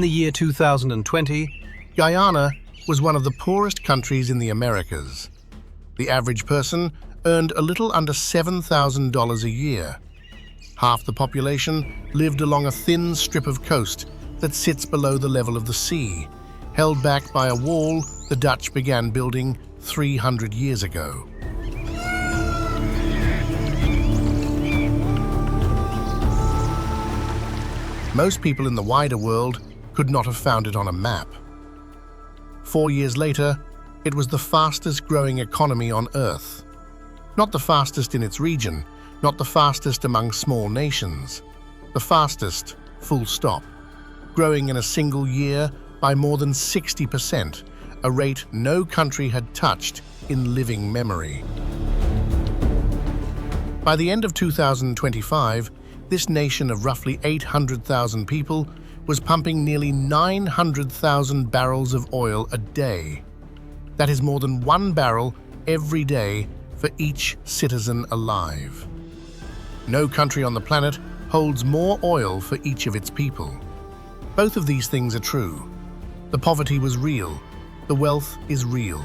In the year 2020, Guyana was one of the poorest countries in the Americas. The average person earned a little under $7,000 a year. Half the population lived along a thin strip of coast that sits below the level of the sea, held back by a wall the Dutch began building 300 years ago. Most people in the wider world could not have found it on a map. 4 years later, it was the fastest growing economy on Earth. Not the fastest in its region, not the fastest among small nations. The fastest, full stop. Growing in a single year by more than 60%, a rate no country had touched in living memory. By the end of 2025, this nation of roughly 800,000 people was pumping nearly 900,000 barrels of oil a day. That is more than 1 barrel every day for each citizen alive. No country on the planet holds more oil for each of its people. Both of these things are true. The poverty was real, the wealth is real,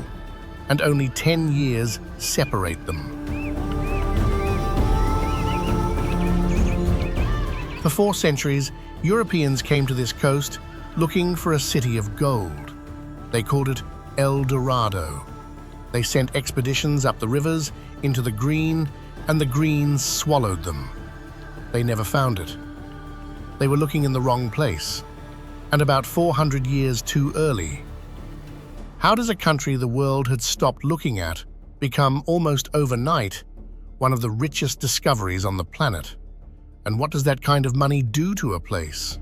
and only 10 years separate them. For 4 centuries, Europeans came to this coast looking for a city of gold. They called it El Dorado. They sent expeditions up the rivers into the green, and the greens swallowed them. They never found it. They were looking in the wrong place, and about 400 years too early. How does a country the world had stopped looking at become almost overnight one of the richest discoveries on the planet? And what does that kind of money do to a place?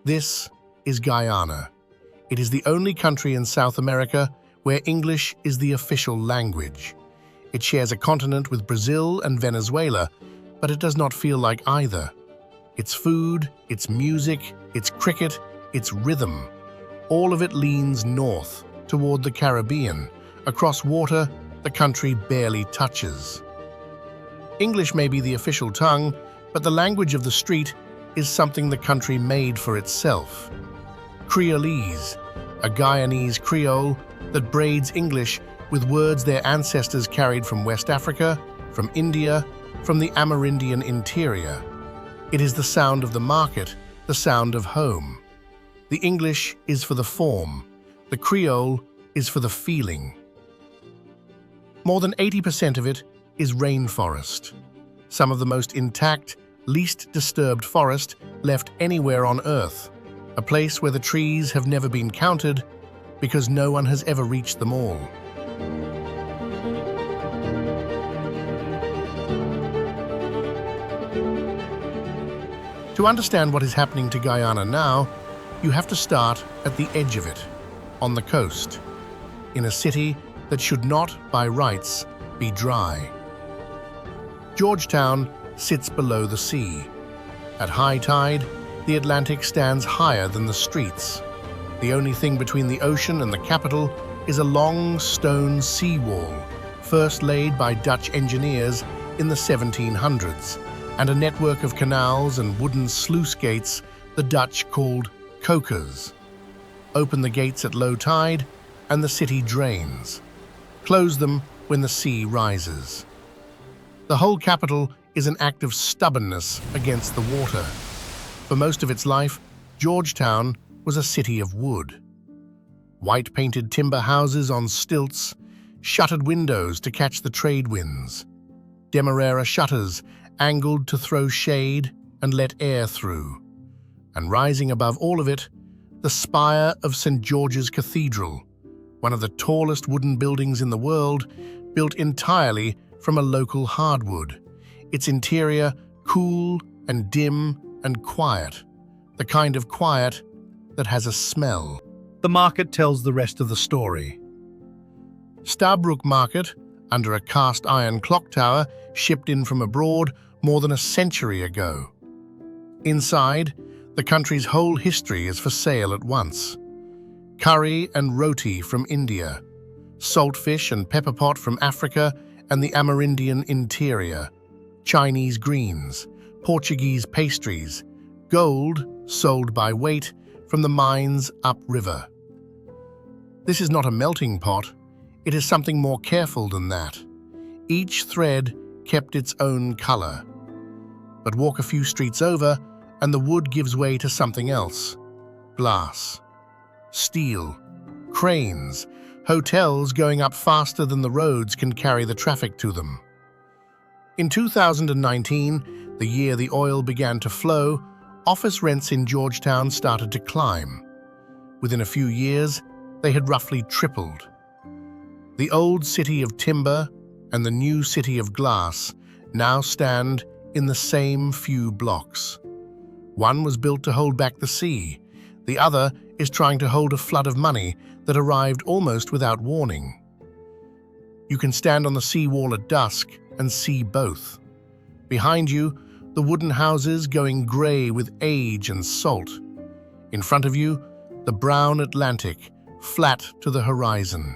This is Guyana. It is the only country in South America where English is the official language. It shares a continent with Brazil and Venezuela, but it does not feel like either. Its food, its music, its cricket, its rhythm, all of it leans north toward the Caribbean. Across water, the country barely touches. English may be the official tongue, but the language of the street is something the country made for itself. Creolese, a Guyanese Creole that braids English with words their ancestors carried from West Africa, from India, from the Amerindian interior. It is the sound of the market, the sound of home. The English is for the form, the Creole is for the feeling. More than 80% of it is rainforest, some of the most intact, least disturbed forest left anywhere on Earth, a place where the trees have never been counted because no one has ever reached them all. To understand what is happening to Guyana now, you have to start at the edge of it, on the coast, in a city that should not, by rights, be dry. Georgetown sits below the sea. At high tide, the Atlantic stands higher than the streets. The only thing between the ocean and the capital is a long stone seawall, first laid by Dutch engineers in the 1700s, and a network of canals and wooden sluice gates the Dutch called kokers. Open the gates at low tide, and the city drains. Close them when the sea rises. The whole capital is an act of stubbornness against the water. For most of its life, Georgetown was a city of wood. White-painted timber houses on stilts, shuttered windows to catch the trade winds, demerara shutters angled to throw shade and let air through, and rising above all of it, the spire of St. George's Cathedral, one of the tallest wooden buildings in the world, built entirely from a local hardwood. Its interior cool and dim and quiet, the kind of quiet that has a smell. the market tells the rest of the story. Stabroek Market, under a cast iron clock tower shipped in from abroad more than a century ago. Inside, the country's whole history is for sale at once. Curry and roti from India, saltfish and pepper pot from Africa and the Amerindian interior, Chinese greens, Portuguese pastries, gold, sold by weight, from the mines upriver. This is not a melting pot, it is something more careful than that. Each thread kept its own color. But walk a few streets over, and the wood gives way to something else. Glass, steel, cranes, hotels going up faster than the roads can carry the traffic to them. In 2019, the year the oil began to flow, office rents in Georgetown started to climb. Within a few years, they had roughly tripled. The old city of timber and the new city of glass now stand in the same few blocks. One was built to hold back the sea. The other is trying to hold a flood of money that arrived almost without warning. You can stand on the seawall at dusk and see both. Behind you, the wooden houses going grey with age and salt. In front of you, the brown Atlantic, flat to the horizon.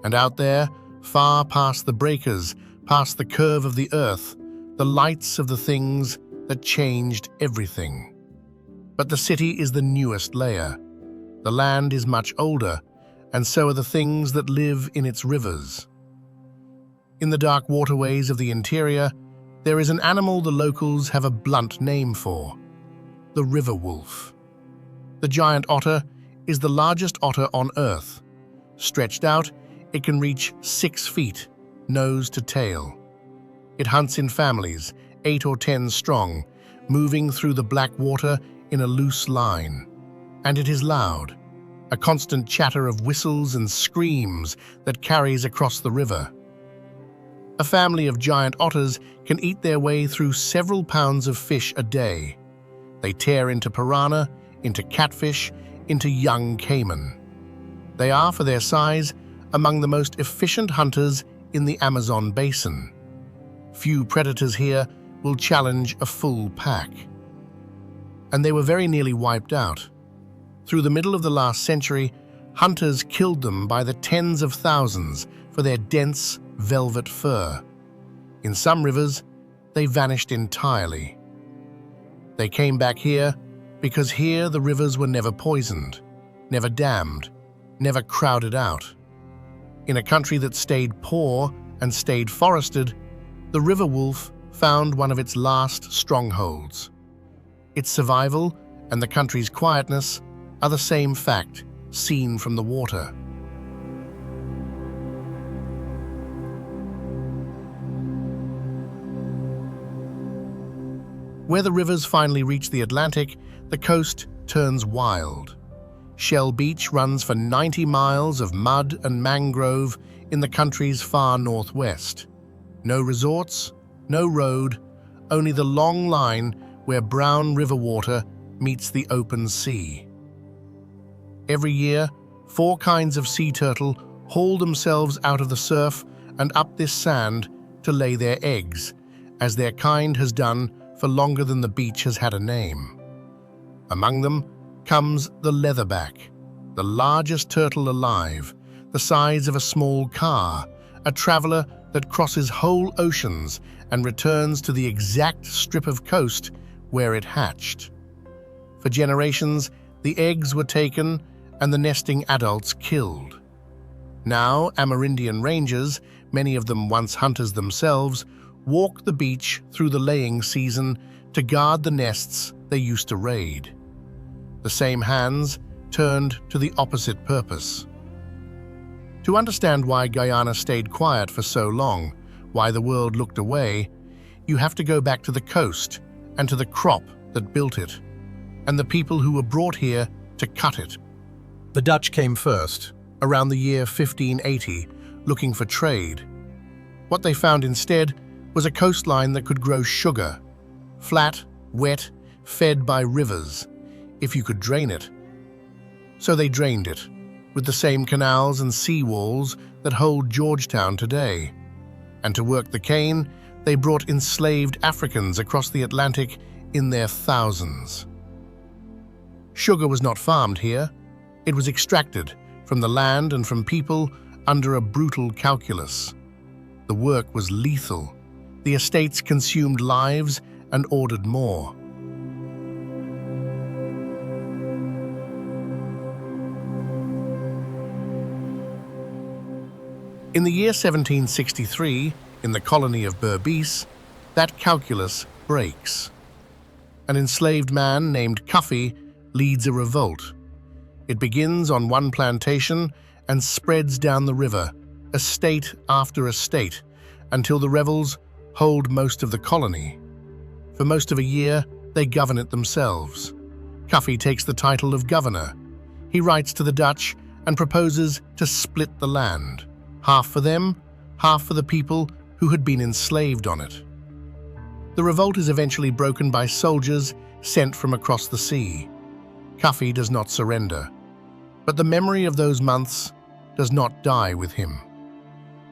And out there, far past the breakers, past the curve of the earth, the lights of the things that changed everything. But the city is the newest layer. The land is much older, and so are the things that live in its rivers. In the dark waterways of the interior, there is an animal the locals have a blunt name for: the river wolf. The giant otter is the largest otter on Earth. Stretched out, it can reach 6 feet, nose to tail. It hunts in families, 8 or 10 strong, moving through the black water in a loose line. And it is loud, a constant chatter of whistles and screams that carries across the river. A family of giant otters can eat their way through several pounds of fish a day. They tear into piranha, into catfish, into young caiman. They are, for their size, among the most efficient hunters in the Amazon basin. Few predators here will challenge a full pack. And they were very nearly wiped out. Through the middle of the last century, hunters killed them by the tens of thousands for their dense, velvet fur. In some rivers, they vanished entirely. They came back here because here the rivers were never poisoned, never dammed, never crowded out. In a country that stayed poor and stayed forested, the river wolf found one of its last strongholds. Its survival and the country's quietness are the same fact seen from the water. Where the rivers finally reach the Atlantic, the coast turns wild. Shell Beach runs for 90 miles of mud and mangrove in the country's far northwest. No resorts, no road, only the long line where brown river water meets the open sea. Every year, 4 kinds of sea turtle haul themselves out of the surf and up this sand to lay their eggs, as their kind has done for longer than the beach has had a name. Among them comes the leatherback, the largest turtle alive, the size of a small car, a traveler that crosses whole oceans and returns to the exact strip of coast where it hatched. For generations, the eggs were taken and the nesting adults killed. Now, Amerindian rangers, many of them once hunters themselves, walk the beach through the laying season to guard the nests they used to raid. The same hands turned to the opposite purpose. To understand why Guyana stayed quiet for so long, why the world looked away, you have to go back to the coast and to the crop that built it, and the people who were brought here to cut it. The Dutch came first, Around the year 1580, looking for trade. What they found instead was a coastline that could grow sugar, flat, wet, fed by rivers, if you could drain it. So they drained it, with the same canals and sea walls that hold Georgetown today. And to work the cane, they brought enslaved Africans across the Atlantic in their thousands. Sugar was not farmed here. It was extracted from the land and from people under a brutal calculus. The work was lethal. The estates consumed lives and ordered more. In the year 1763, in the colony of Berbice, that calculus breaks. An enslaved man named Cuffy leads a revolt. It begins on one plantation and spreads down the river, estate after estate, until the rebels hold most of the colony. For most of a year, they govern it themselves. Cuffy takes the title of governor. He writes to the Dutch and proposes to split the land, half for them, half for the people who had been enslaved on it. The revolt is eventually broken by soldiers sent from across the sea. Cuffy does not surrender, but the memory of those months does not die with him.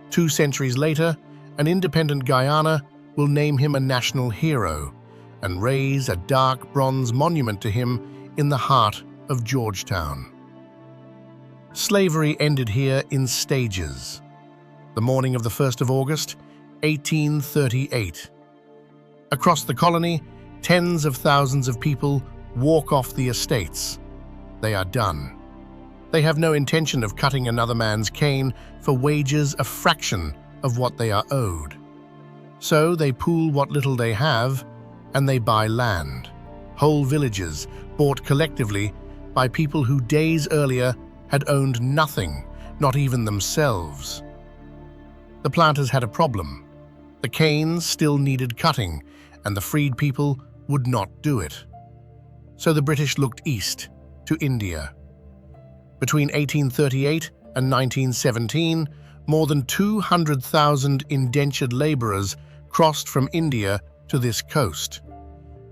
2 centuries later, an independent Guyana will name him a national hero and raise a dark bronze monument to him in the heart of Georgetown. Slavery ended here in stages. The morning of the 1st of August, 1838. Across the colony, tens of thousands of people walk off the estates. They are done. They have no intention of cutting another man's cane for wages a fraction of what they are owed. So they pool what little they have, and they buy land. Whole villages bought collectively by people who days earlier had owned nothing, not even themselves. The planters had a problem. The canes still needed cutting, and the freed people would not do it. So the British looked east, to India. Between 1838 and 1917, more than 200,000 indentured laborers crossed from India to this coast.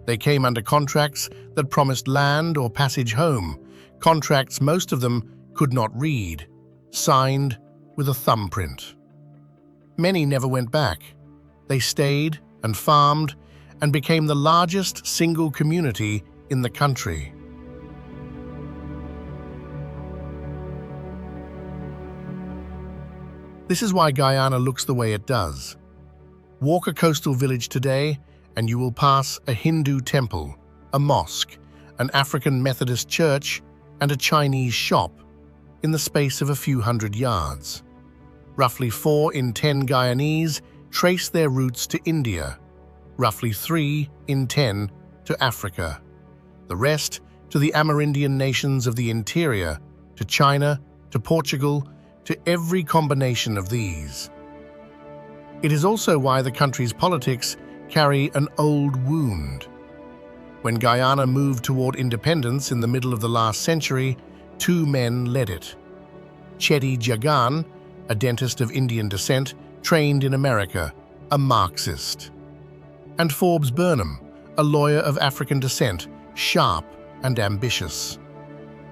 They came under contracts that promised land or passage home, contracts most of them could not read, signed with a thumbprint. Many never went back. They stayed and farmed and became the largest single community in the country. This is why Guyana looks the way it does. Walk a coastal village today and you will pass a Hindu temple, a mosque, an African Methodist church, and a Chinese shop in the space of a few hundred yards. Roughly 4 in 10 Guyanese trace their roots to India, roughly 3 in 10 to Africa, the rest to the Amerindian nations of the interior, to China, to Portugal, to every combination of these. It is also why the country's politics carry an old wound. When Guyana moved toward independence in the middle of the last century, 2 men led it. Chetty Jagan, a dentist of Indian descent, trained in America, a Marxist. And Forbes Burnham, a lawyer of African descent, sharp and ambitious.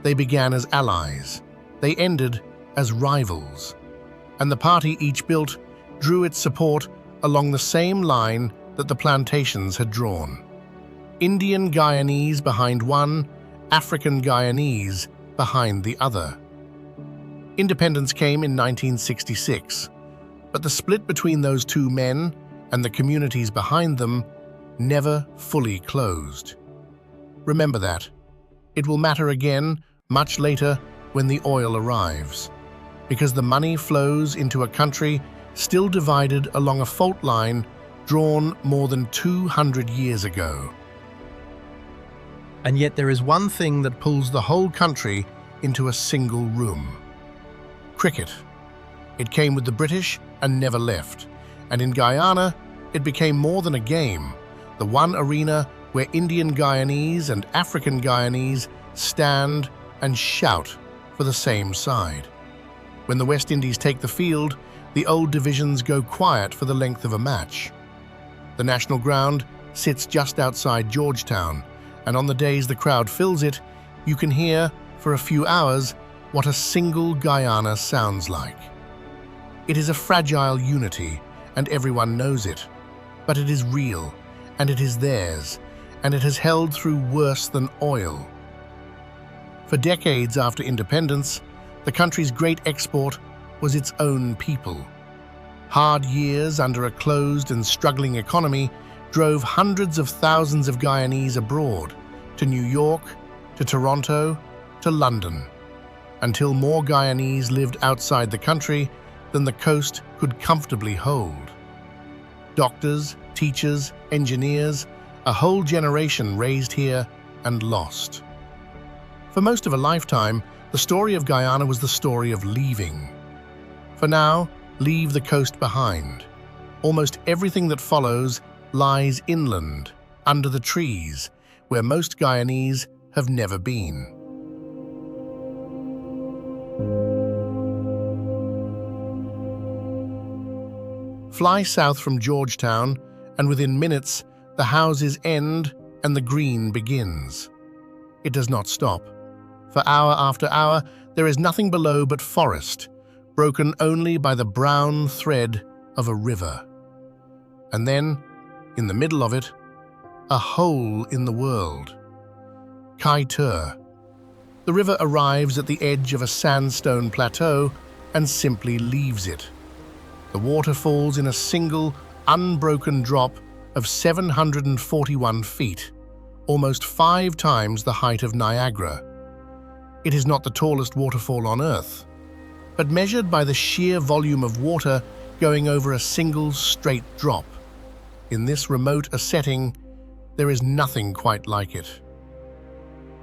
They began as allies. They ended as rivals. And the party each built drew its support along the same line that the plantations had drawn. Indian Guyanese behind one, African Guyanese behind the other. Independence came in 1966, but the split between those 2 men and the communities behind them never fully closed. Remember that. It will matter again much later when the oil arrives, because the money flows into a country still divided along a fault line drawn more than 200 years ago. And yet there is one thing that pulls the whole country into a single room. Cricket. It came with the British and never left. And in Guyana, it became more than a game, the one arena where Indian Guyanese and African Guyanese stand and shout for the same side. When the West Indies take the field, the old divisions go quiet for the length of a match. The national ground sits just outside Georgetown, and on the days the crowd fills it, you can hear, for a few hours, what a single Guyana sounds like. It is a fragile unity, and everyone knows it. But it is real, and it is theirs, and it has held through worse than oil. For decades after independence, the country's great export was its own people. Hard years under a closed and struggling economy drove hundreds of thousands of Guyanese abroad, to New York, to Toronto, to London, until more Guyanese lived outside the country than the coast could comfortably hold. Doctors, teachers, engineers, a whole generation raised here and lost. For most of a lifetime, the story of Guyana was the story of leaving. For now, leave the coast behind. Almost everything that follows lies inland, under the trees, where most Guyanese have never been. Fly south from Georgetown, and within minutes, the houses end and the green begins. It does not stop. For hour after hour, there is nothing below but forest, broken only by the brown thread of a river. And then, in the middle of it, a hole in the world. Kaieteur. The river arrives at the edge of a sandstone plateau and simply leaves it. The water falls in a single, unbroken drop of 741 feet, almost 5 times the height of Niagara. It is not the tallest waterfall on Earth, but measured by the sheer volume of water going over a single straight drop. In this remote a setting, there is nothing quite like it.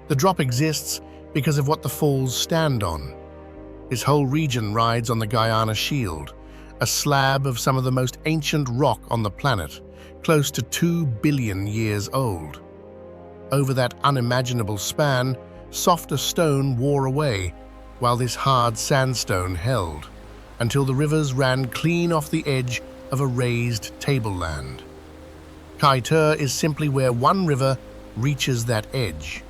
The drop exists because of what the falls stand on. This whole region rides on the Guyana Shield, a slab of some of the most ancient rock on the planet, close to 2 billion years old. Over that unimaginable span, softer stone wore away, while this hard sandstone held, until the rivers ran clean off the edge of a raised tableland. Kaieteur is simply where one river reaches that edge.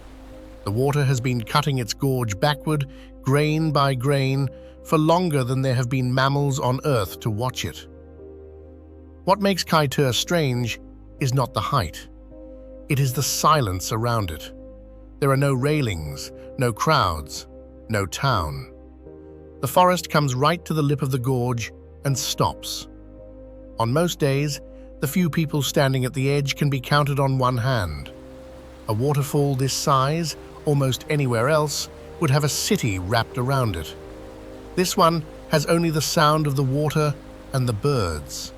The water has been cutting its gorge backward, grain by grain, for longer than there have been mammals on Earth to watch it. What makes Kaieteur strange is not the height. It is the silence around it. There are no railings, no crowds, no town. The forest comes right to the lip of the gorge and stops. On most days, the few people standing at the edge can be counted on one hand. A waterfall this size, almost anywhere else, would have a city wrapped around it. This one has only the sound of the water and the birds.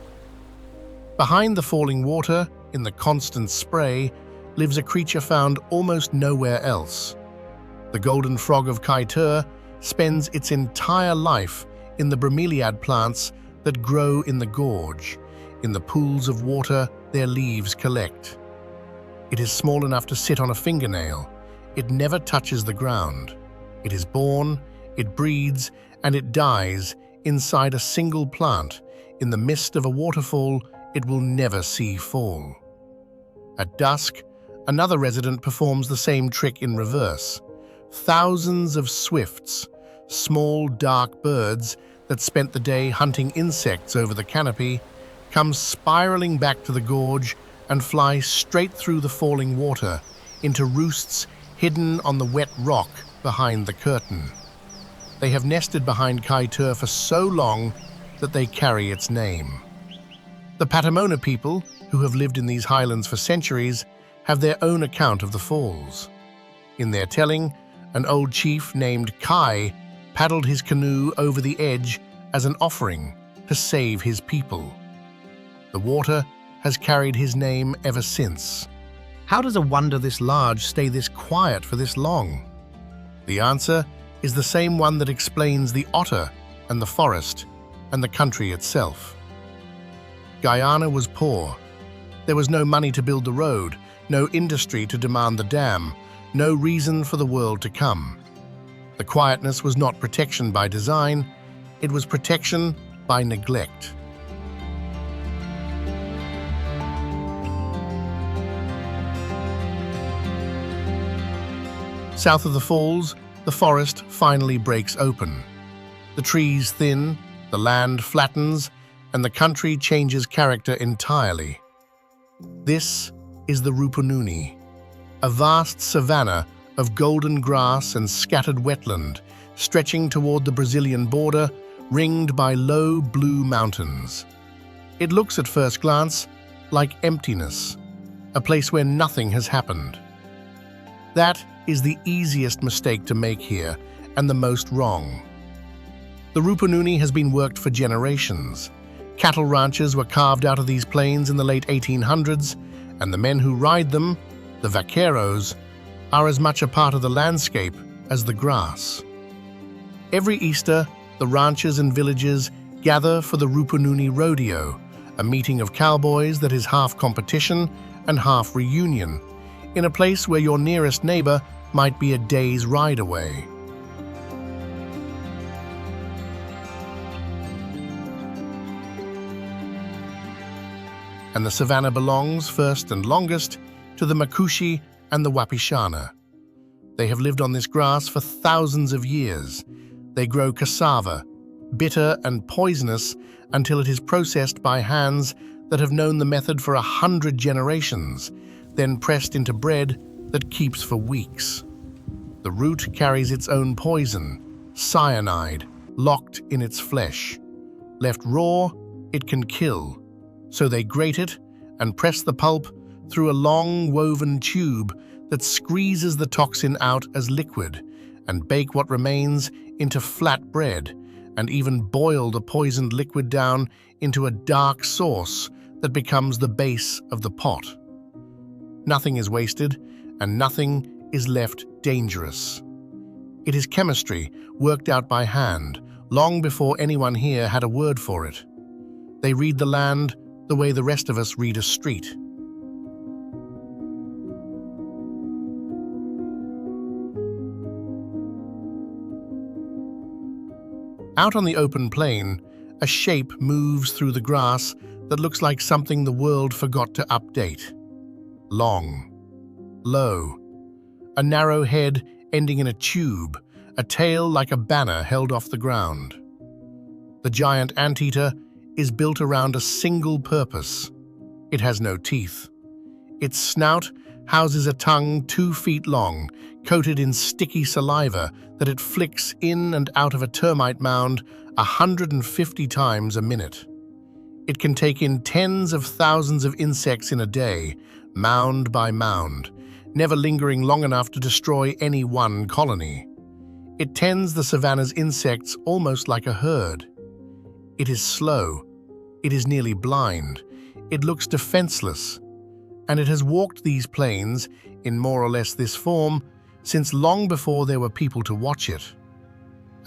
Behind the falling water, in the constant spray, lives a creature found almost nowhere else. The golden frog of Kaieteur spends its entire life in the bromeliad plants that grow in the gorge. In the pools of water, their leaves collect. It is small enough to sit on a fingernail. It never touches the ground. It is born, it breeds, and it dies inside a single plant, in the midst of a waterfall it will never see fall. At dusk, another resident performs the same trick in reverse. Thousands of swifts, small dark birds that spent the day hunting insects over the canopy, come spiraling back to the gorge and fly straight through the falling water into roosts hidden on the wet rock behind the curtain. They have nested behind Kaieteur for so long that they carry its name. The Patamona people, who have lived in these highlands for centuries, have their own account of the falls. In their telling, an old chief named Kai paddled his canoe over the edge as an offering to save his people. The water has carried his name ever since. How does a wonder this large stay this quiet for this long? The answer is the same one that explains the otter and the forest and the country itself. Guyana was poor. There was no money to build the road, no industry to demand the dam, no reason for the world to come. The quietness was not protection by design, it was protection by neglect. South of the falls, the forest finally breaks open. The trees thin, the land flattens, and the country changes character entirely. This is the Rupununi, a vast savanna of golden grass and scattered wetland, stretching toward the Brazilian border, ringed by low blue mountains. It looks at first glance like emptiness, a place where nothing has happened. That is the easiest mistake to make here, and the most wrong. The Rupununi has been worked for generations. Cattle ranches were carved out of these plains in the late 1800s, and the men who ride them, the vaqueros, are as much a part of the landscape as the grass. Every Easter, the ranches and villages gather for the Rupununi Rodeo, a meeting of cowboys that is half competition and half reunion, in a place where your nearest neighbor might be a day's ride away. And the savanna belongs, first and longest, to the Makushi and the Wapishana. They have lived on this grass for thousands of years. They grow cassava, bitter and poisonous, until it is processed by hands that have known the method for 100 generations, then pressed into bread that keeps for weeks. The root carries its own poison, cyanide, locked in its flesh. Left raw, it can kill. So they grate it and press the pulp through a long woven tube that squeezes the toxin out as liquid, and bake what remains into flat bread, and even boil the poisoned liquid down into a dark sauce that becomes the base of the pot. Nothing is wasted, and nothing is left dangerous. It is chemistry worked out by hand, long before anyone here had a word for it. They read the land the way the rest of us read a street. Out on the open plain, a shape moves through the grass that looks like something the world forgot to update. Long, low, a narrow head ending in a tube, a tail like a banner held off the ground. The giant anteater is built around a single purpose. It has no teeth. Its snout houses a tongue 2 feet long, coated in sticky saliva that it flicks in and out of a termite mound 150 times a minute. It can take in tens of thousands of insects in a day, mound by mound, never lingering long enough to destroy any one colony. It tends the savanna's insects almost like a herd. It is slow. It is nearly blind. It looks defenseless. And it has walked these plains, in more or less this form, since long before there were people to watch it.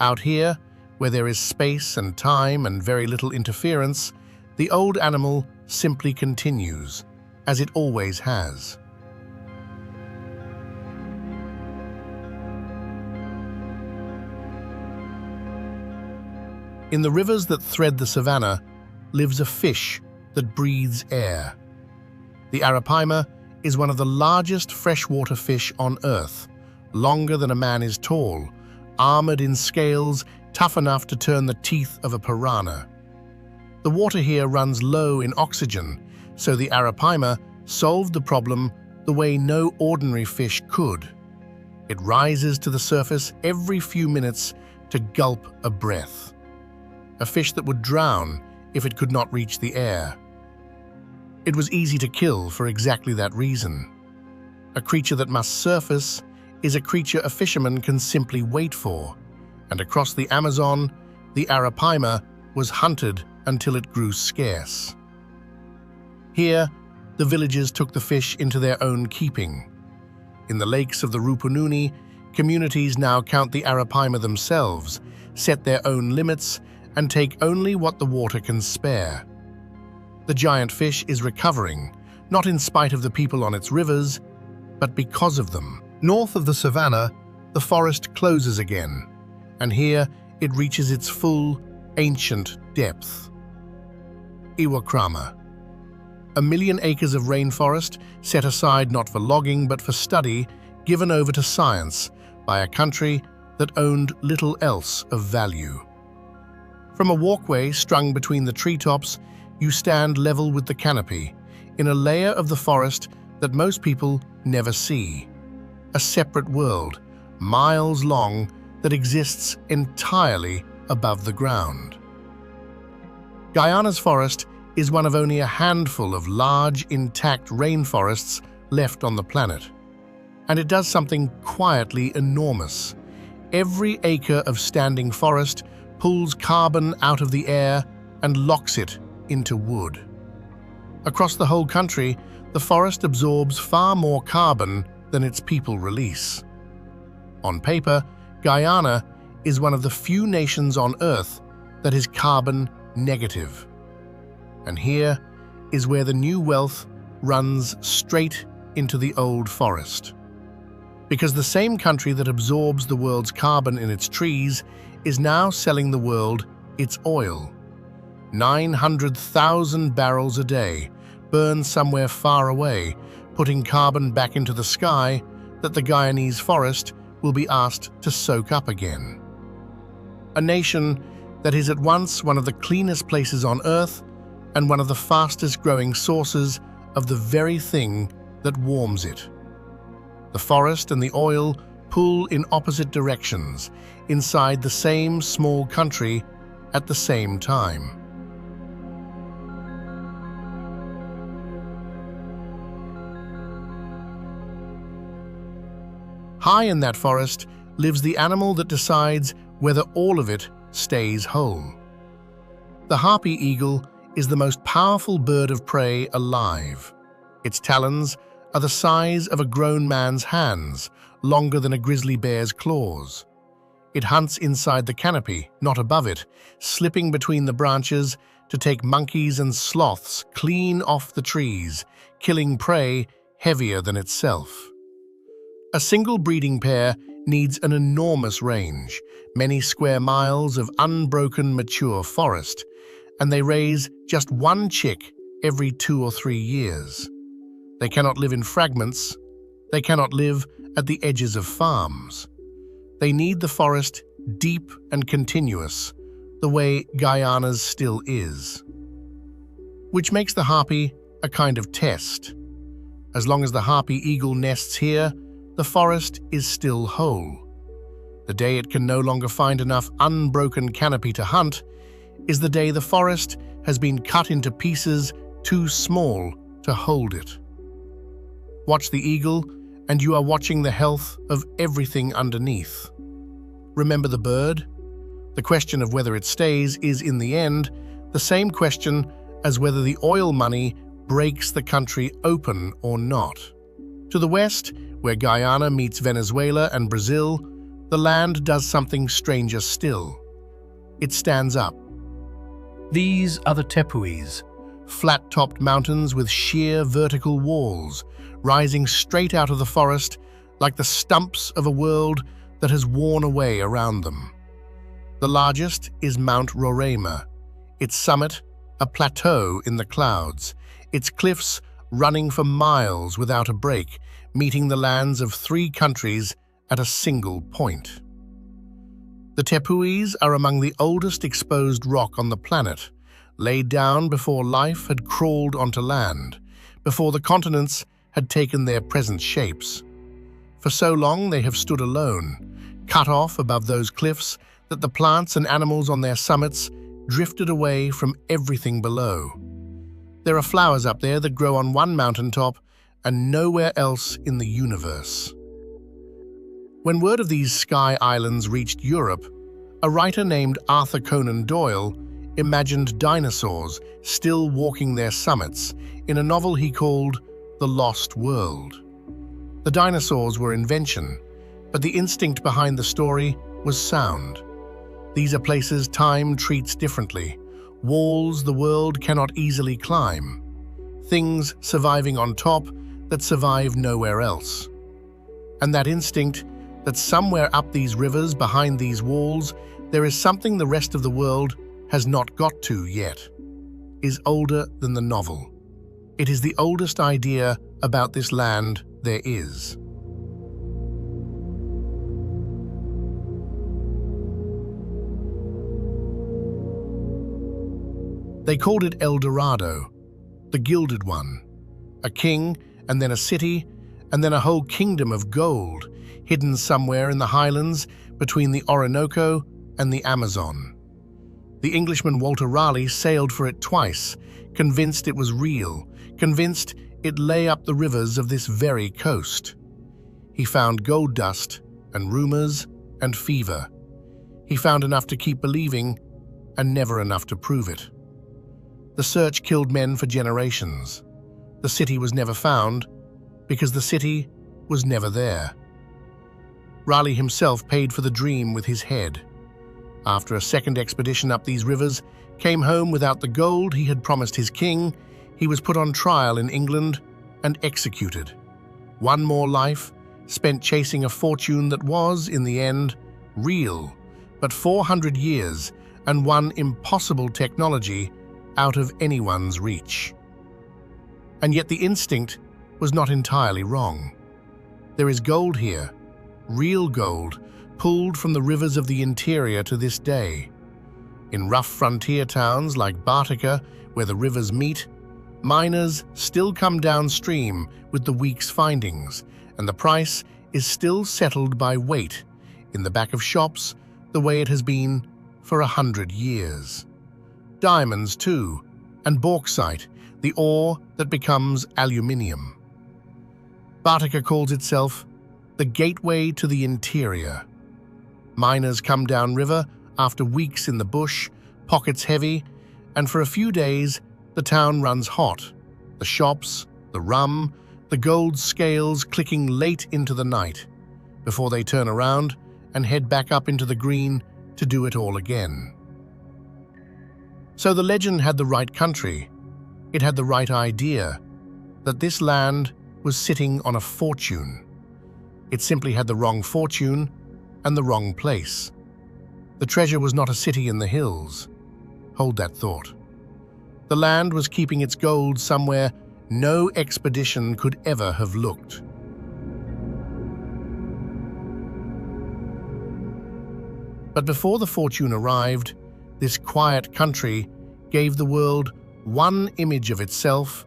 Out here, where there is space and time and very little interference, the old animal simply continues, as it always has. In the rivers that thread the savanna lives a fish that breathes air. The arapaima is one of the largest freshwater fish on Earth, longer than a man is tall, armored in scales tough enough to turn the teeth of a piranha. The water here runs low in oxygen, so the arapaima solved the problem the way no ordinary fish could. It rises to the surface every few minutes to gulp a breath. A fish that would drown if it could not reach the air. It was easy to kill for exactly that reason. A creature that must surface is a creature a fisherman can simply wait for, and across the Amazon, the arapaima was hunted until it grew scarce. Here, the villagers took the fish into their own keeping. In the lakes of the Rupununi, communities now count the arapaima themselves, set their own limits, and take only what the water can spare. The giant fish is recovering, not in spite of the people on its rivers, but because of them. North of the savanna, the forest closes again, and here it reaches its full, ancient depth. Iwakrama. 1 million acres of rainforest set aside not for logging but for study, given over to science by a country that owned little else of value. From a walkway strung between the treetops, you stand level with the canopy, in a layer of the forest that most people never see. A separate world, miles long, that exists entirely above the ground. Guyana's forest is one of only a handful of large, intact rainforests left on the planet. And it does something quietly enormous. Every acre of standing forest pulls carbon out of the air and locks it into wood. Across the whole country, the forest absorbs far more carbon than its people release. On paper, Guyana is one of the few nations on Earth that is carbon negative. And here is where the new wealth runs straight into the old forest. Because the same country that absorbs the world's carbon in its trees is now selling the world its oil. 900,000 barrels a day, burned somewhere far away, putting carbon back into the sky that the Guyanese forest will be asked to soak up again. A nation that is at once one of the cleanest places on Earth and one of the fastest-growing sources of the very thing that warms it. The forest and the oil pull in opposite directions inside the same small country at the same time. High in that forest lives the animal that decides whether all of it stays whole. The harpy eagle is the most powerful bird of prey alive. Its talons are the size of a grown man's hands, longer than a grizzly bear's claws. It hunts inside the canopy, not above it, slipping between the branches to take monkeys and sloths clean off the trees, killing prey heavier than itself. A single breeding pair needs an enormous range, many square miles of unbroken mature forest, and they raise just one chick every 2 or 3 years. They cannot live in fragments. They cannot live at the edges of farms. They need the forest deep and continuous, the way Guyana's still is. Which makes the harpy a kind of test. As long as the harpy eagle nests here, the forest is still whole. The day it can no longer find enough unbroken canopy to hunt is the day the forest has been cut into pieces too small to hold it. Watch the eagle, and you are watching the health of everything underneath. Remember the bird? The question of whether it stays is, in the end, the same question as whether the oil money breaks the country open or not. To the west, where Guyana meets Venezuela and Brazil, the land does something stranger still. It stands up. These are the Tepuis, Flat-topped mountains with sheer vertical walls, rising straight out of the forest like the stumps of a world that has worn away around them. The largest is Mount Roraima, its summit a plateau in the clouds, its cliffs running for miles without a break, meeting the lands of 3 countries at a single point. The Tepuis are among the oldest exposed rock on the planet, laid down before life had crawled onto land, before the continents had taken their present shapes. For so long they have stood alone, cut off above those cliffs that the plants and animals on their summits drifted away from everything below. There are flowers up there that grow on one mountaintop and nowhere else in the universe. When word of these sky islands reached Europe, a writer named Arthur Conan Doyle imagined dinosaurs still walking their summits in a novel he called The Lost World. The dinosaurs were invention, but the instinct behind the story was sound. These are places time treats differently, walls the world cannot easily climb, things surviving on top that survive nowhere else. And that instinct that somewhere up these rivers, behind these walls, there is something the rest of the world has not got to yet, is older than the novel. It is the oldest idea about this land there is. They called it El Dorado, the Gilded One, a king and then a city and then a whole kingdom of gold hidden somewhere in the highlands between the Orinoco and the Amazon. The Englishman Walter Raleigh sailed for it twice, convinced it was real, convinced it lay up the rivers of this very coast. He found gold dust and rumors and fever. He found enough to keep believing and never enough to prove it. The search killed men for generations. The city was never found because the city was never there. Raleigh himself paid for the dream with his head. After a second expedition up these rivers, came home without the gold he had promised his king, he was put on trial in England and executed. One more life spent chasing a fortune that was, in the end, real, but 400 years and one impossible technology out of anyone's reach. And yet the instinct was not entirely wrong. There is gold here, real gold, pulled from the rivers of the interior to this day. In rough frontier towns like Bartica, where the rivers meet, miners still come downstream with the week's findings, and the price is still settled by weight in the back of shops the way it has been for 100 years. Diamonds, too, and bauxite, the ore that becomes aluminium. Bartica calls itself the gateway to the interior. Miners come downriver after weeks in the bush, pockets heavy, and for a few days the town runs hot. The shops, the rum, the gold scales clicking late into the night, before they turn around and head back up into the green to do it all again. So the legend had the right country. It had the right idea, that this land was sitting on a fortune. It simply had the wrong fortune and the wrong place. The treasure was not a city in the hills. Hold that thought. The land was keeping its gold somewhere no expedition could ever have looked. But before the fortune arrived, this quiet country gave the world one image of itself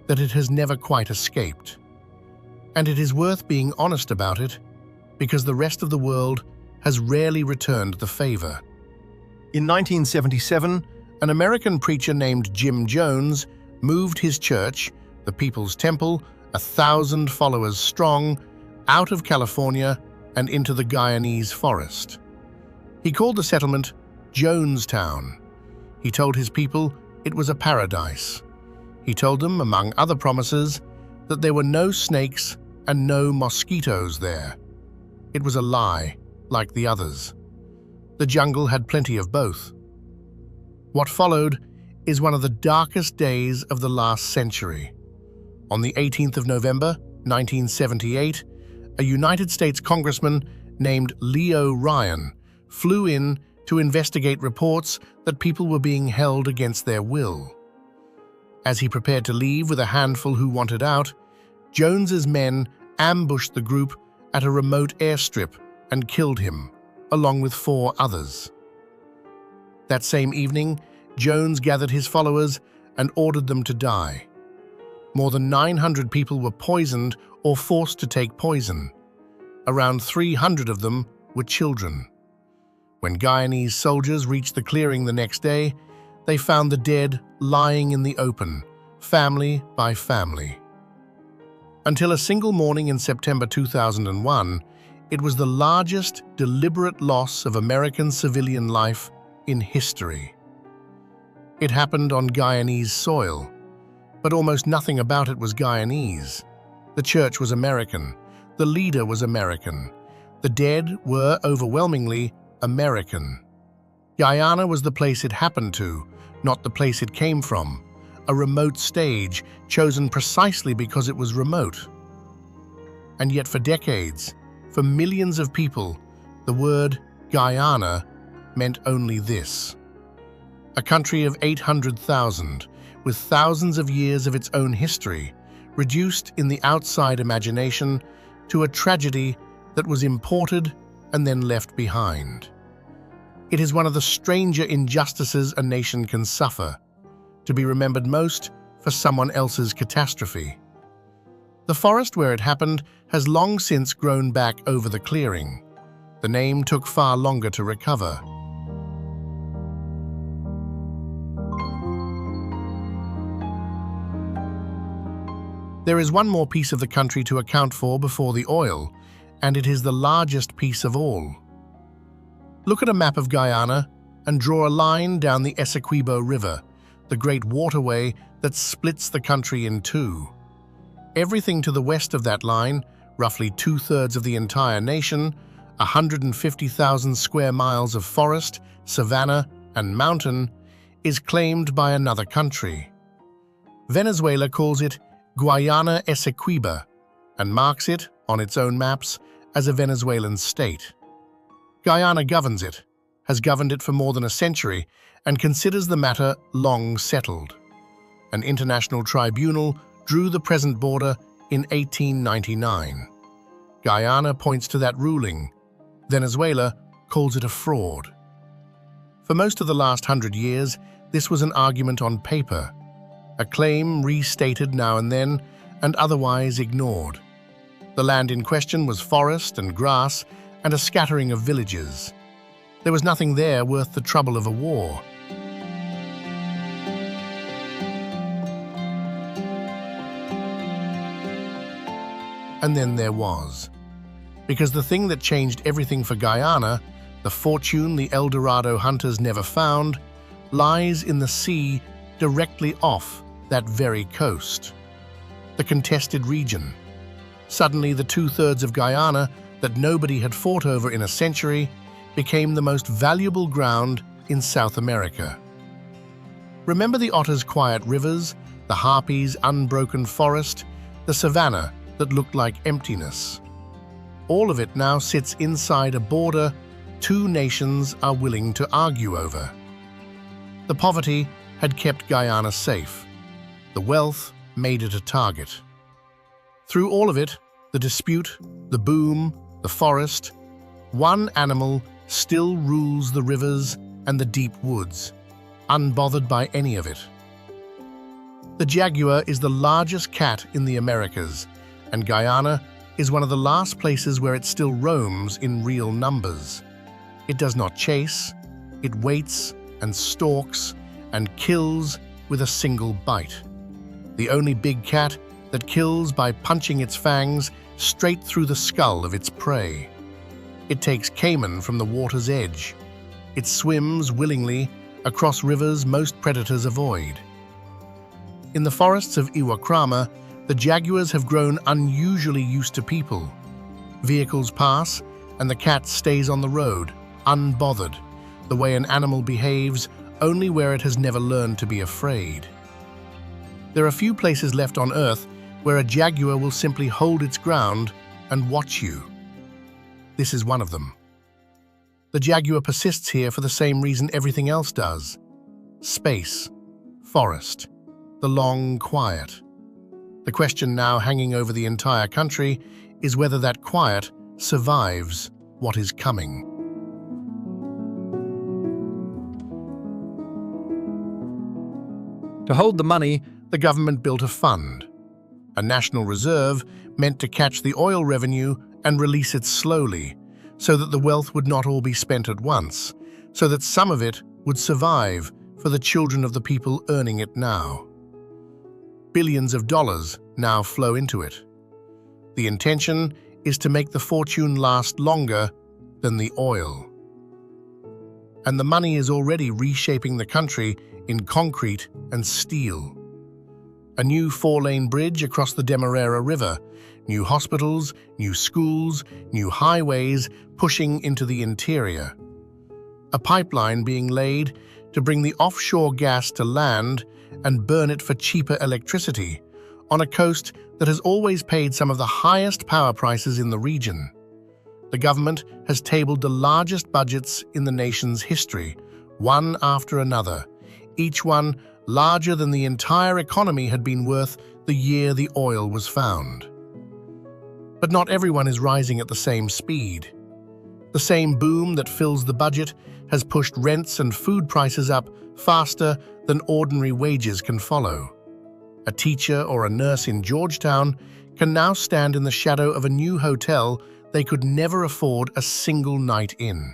that it has never quite escaped. And it is worth being honest about it, because the rest of the world has rarely returned the favor. In 1977, an American preacher named Jim Jones moved his church, the People's Temple, 1,000 followers strong, out of California and into the Guyanese forest. He called the settlement Jonestown. He told his people it was a paradise. He told them, among other promises, that there were no snakes and no mosquitoes there. It was a lie, like the others. The jungle had plenty of both. What followed is one of the darkest days of the last century. On the 18th of November, 1978, a United States congressman named Leo Ryan flew in to investigate reports that people were being held against their will. As he prepared to leave with a handful who wanted out, Jones's men ambushed the group at a remote airstrip and killed him, along with 4 others. That same evening, Jones gathered his followers and ordered them to die. More than 900 people were poisoned or forced to take poison. Around 300 of them were children. When Guyanese soldiers reached the clearing the next day, they found the dead lying in the open, family by family. Until a single morning in September 2001, it was the largest deliberate loss of American civilian life in history. It happened on Guyanese soil, but almost nothing about it was Guyanese. The church was American. The leader was American. The dead were overwhelmingly American. Guyana was the place it happened to, not the place it came from, a remote stage chosen precisely because it was remote. And yet for decades, for millions of people, the word Guyana meant only this: a country of 800,000, with thousands of years of its own history, reduced in the outside imagination to a tragedy that was imported and then left behind. It is one of the stranger injustices a nation can suffer. to be remembered most for someone else's catastrophe. The forest where it happened has long since grown back over the clearing. The name took far longer to recover. There is one more piece of the country to account for before the oil, and it is the largest piece of all. Look at a map of Guyana and draw a line down the Essequibo River, the great waterway that splits the country in two. Everything to the west of that line, roughly 2/3 of the entire nation, 150,000 square miles of forest, savanna, and mountain, is claimed by another country. Venezuela calls it Guyana Essequiba and marks it, on its own maps, as a Venezuelan state. Guyana governs it, has governed it for more than a century, and considers the matter long settled. An international tribunal drew the present border in 1899. Guyana points to that ruling. Venezuela calls it a fraud. For most of the last 100 years, this was an argument on paper, a claim restated now and then and otherwise ignored. The land in question was forest and grass and a scattering of villages. There was nothing there worth the trouble of a war. And then there was. Because the thing that changed everything for Guyana, the fortune the El Dorado hunters never found, lies in the sea directly off that very coast. The contested region. Suddenly the 2/3 of Guyana that nobody had fought over in a century became the most valuable ground in South America. Remember the otters' quiet rivers, the harpies' unbroken forest, the savanna that looked like emptiness. All of it now sits inside a border two nations are willing to argue over. The poverty had kept Guyana safe. The wealth made it a target. Through all of it, the dispute, the boom, the forest, one animal still rules the rivers and the deep woods, unbothered by any of it. The jaguar is the largest cat in the Americas, and Guyana is one of the last places where it still roams in real numbers. It does not chase, it waits and stalks and kills with a single bite. The only big cat that kills by punching its fangs straight through the skull of its prey. It takes caiman from the water's edge. It swims willingly across rivers most predators avoid. In the forests of Iwakrama, the jaguars have grown unusually used to people. Vehicles pass, and the cat stays on the road, unbothered, the way an animal behaves only where it has never learned to be afraid. There are few places left on Earth where a jaguar will simply hold its ground and watch you. This is one of them. The jaguar persists here for the same reason everything else does. Space, forest, the long quiet. The question now hanging over the entire country is whether that quiet survives what is coming. To hold the money, The government built a fund, a national reserve meant to catch the oil revenue and release it slowly, so that the wealth would not all be spent at once, so that some of it would survive for the children of the people earning it now. Billions of dollars now flow into it. The intention is to make the fortune last longer than the oil. And the money is already reshaping the country in concrete and steel. A new 4-lane bridge across the Demerara River, new hospitals, new schools, new highways pushing into the interior. A pipeline being laid to bring the offshore gas to land and burn it for cheaper electricity on a coast that has always paid some of the highest power prices in the region. The government has tabled the largest budgets in the nation's history, one after another, each one larger than the entire economy had been worth the year the oil was found. But not everyone is rising at the same speed. The same boom that fills the budget has pushed rents and food prices up faster than ordinary wages can follow. A teacher or a nurse in Georgetown can now stand in the shadow of a new hotel they could never afford a single night in.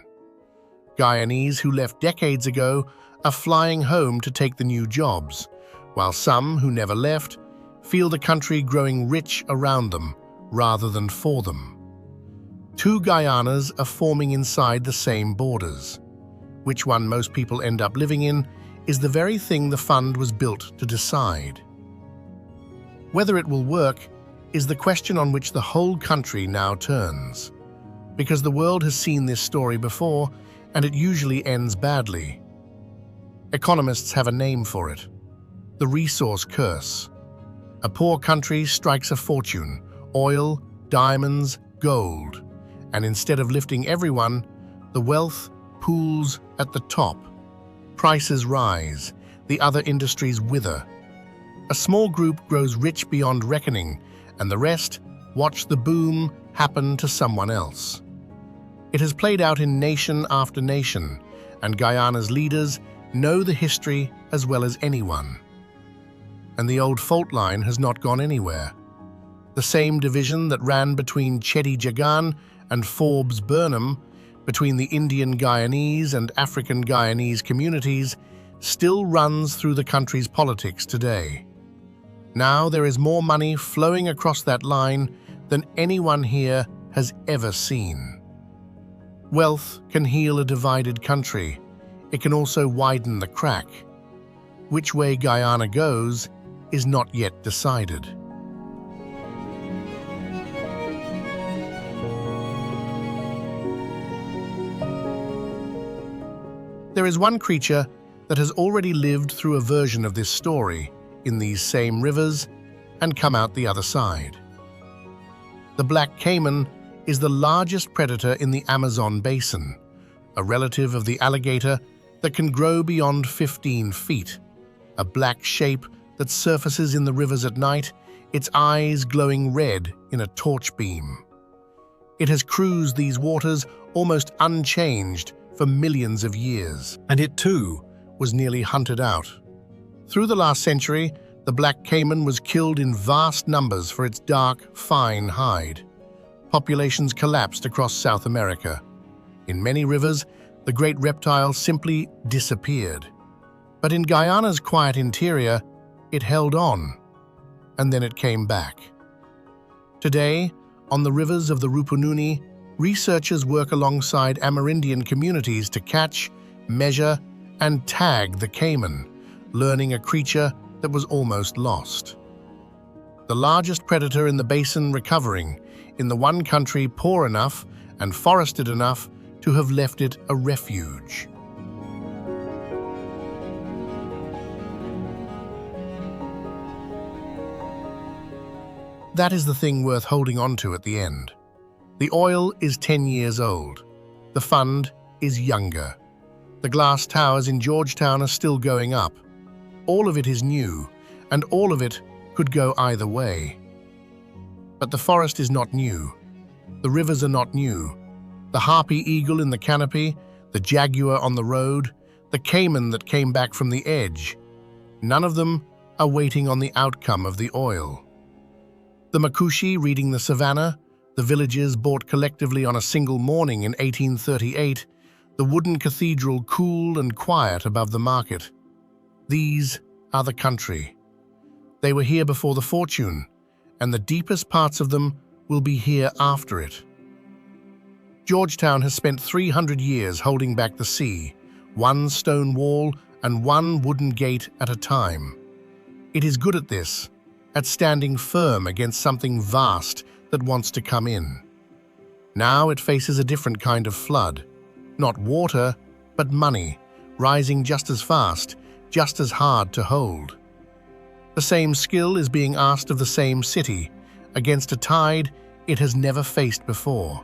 Guyanese who left decades ago are flying home to take the new jobs, while some who never left feel the country growing rich around them rather than for them. Two Guyanas are forming inside the same borders. Which one most people end up living in is the very thing the fund was built to decide. Whether it will work is the question on which the whole country now turns, because the world has seen this story before and it usually ends badly. Economists have a name for it: the resource curse. A poor country strikes a fortune, oil, diamonds, gold, and instead of lifting everyone, the wealth pools at the top. Prices rise, the other industries wither. A small group grows rich beyond reckoning, and the rest watch the boom happen to someone else. It has played out in nation after nation, and Guyana's leaders know the history as well as anyone. And the old fault line has not gone anywhere. The same division that ran between Chedi Jagan and Forbes Burnham, between the Indian Guyanese and African Guyanese communities, still runs through the country's politics today. Now there is more money flowing across that line than anyone here has ever seen. Wealth can heal a divided country. It can also widen the crack. Which way Guyana goes is not yet decided. There is one creature that has already lived through a version of this story in these same rivers and come out the other side. The black caiman is the largest predator in the Amazon basin, a relative of the alligator that can grow beyond 15 feet, a black shape that surfaces in the rivers at night, its eyes glowing red in a torch beam. It has cruised these waters almost unchanged for millions of years, and it too was nearly hunted out. Through the last century, the black caiman was killed in vast numbers for its dark, fine hide. Populations collapsed across South America. In many rivers, the great reptile simply disappeared. But in Guyana's quiet interior, it held on, and then it came back. Today, on the rivers of the Rupununi, researchers work alongside Amerindian communities to catch, measure, and tag the caiman, learning a creature that was almost lost. The largest predator in the basin recovering, in the one country poor enough and forested enough to have left it a refuge. That is the thing worth holding on to at the end. The oil is 10 years old. The fund is younger. The glass towers in Georgetown are still going up. All of it is new, and all of it could go either way. But the forest is not new. The rivers are not new. The harpy eagle in the canopy, the jaguar on the road, the caiman that came back from the edge, none of them are waiting on the outcome of the oil. The makushi reading the savannah, the villages bought collectively on a single morning in 1838, the wooden cathedral cool and quiet above the market. These are the country. They were here before the fortune, and the deepest parts of them will be here after it. Georgetown has spent 300 years holding back the sea, one stone wall and one wooden gate at a time. It is good at this, at standing firm against something vast that wants to come in. Now it faces a different kind of flood. Not water, but money, rising just as fast, just as hard to hold. The same skill is being asked of the same city, against a tide it has never faced before.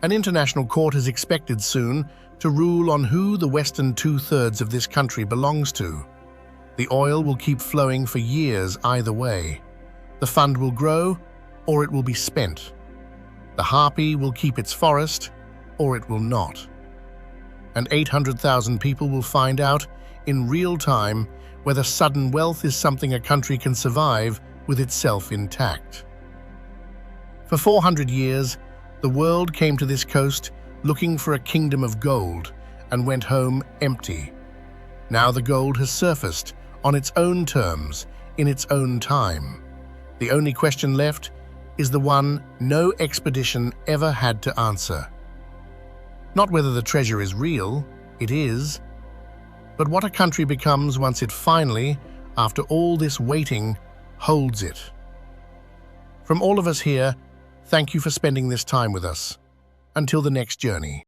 An international court is expected soon to rule on who the western two-thirds of this country belongs to. The oil will keep flowing for years either way. The fund will grow, or it will be spent. The harpy will keep its forest, or it will not. And 800,000 people will find out in real time whether sudden wealth is something a country can survive with itself intact. For 400 years, the world came to this coast looking for a kingdom of gold and went home empty. Now the gold has surfaced on its own terms, in its own time. The only question left is the one no expedition ever had to answer. Not whether the treasure is real, it is, but what a country becomes once it finally, after all this waiting, holds it. From all of us here, thank you for spending this time with us. Until the next journey.